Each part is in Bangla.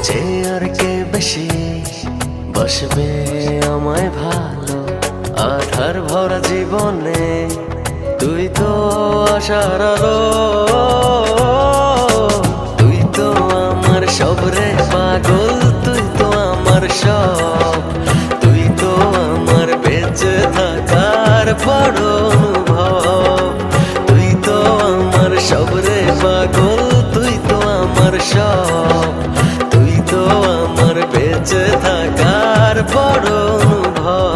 চেয়ে আর কে বেশি বসবে আমায় ভালো? আধার ভরা জীবনে তুই তো আশার আলো। তুই তো আমার সব রে পাগল, তুই তো আমার সব। তুই তো আমার বেঁচে থাকার বড় অনুভব। তুই তো আমার সব রে পাগল, তুই তো আমার সব। তুই তো আমার বেঁচে থাকার বড় অনুভব।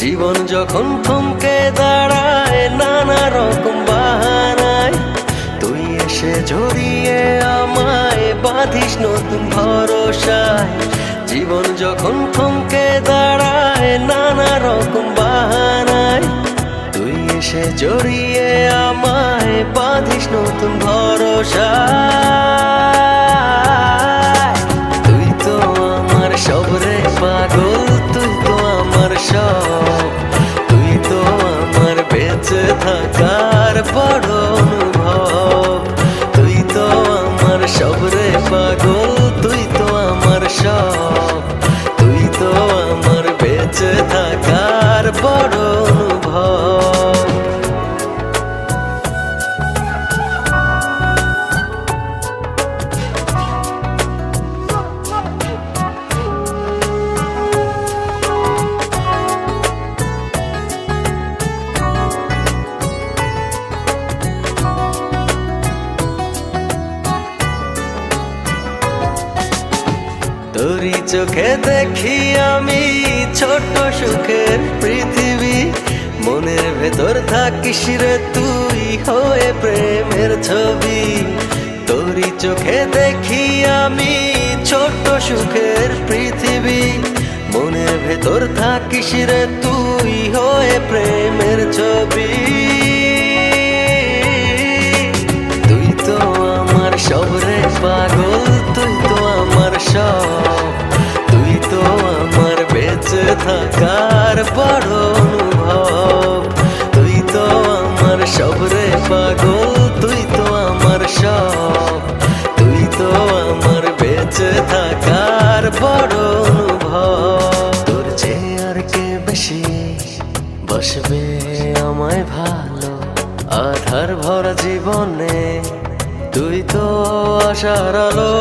জীবন যখন থমকে দাঁড়ায় নানা রকম বাহানায়, তুই এসে জড়িয়ে আমায় বাঁধিস নতুন ভরসায়। জীবন যখন থমকে দাঁড়ায় নানা রকম বাহানায়, তুই এসে জড়িয়ে আমায় বাঁধিস নতুন ভরসায়। তুই তো আমার সব রে পাগল, তুই তো আমার সব। তুই তো আমার বেঁচে থাকার বড় অনুভব। তুই তো আমার সব রে পাগল, তুই তো আমার সব। তুই তো আমার বেঁচে থাকার বড় অনুভব। তোরই চোখে দেখি আমি ছোট্ট সুখের পৃথিবী। মনের ভেতর থাকিস রে তুই হয়ে প্রেমের ছবি। তোরই চোখে দেখি আমি ছোট্ট সুখের পৃথিবী। মনের ভেতর থাকিস রে তুই হয়ে প্রেমের ছবি। তুই তো আমার সব রে পাগল, তুই তো আমার সব। তুই তো আমার বেঁচে থাকার বড় অনুভব। তুই তো আমার সব রে পাগল, তুই তো আমার সব। তুই তো আমার বেঁচে থাকার বড় অনুভব। তোর চেয়ে আর কে বেশি বসবে আমায় ভালো? আধার ভরা জীবনে তুই তো আশার আলো।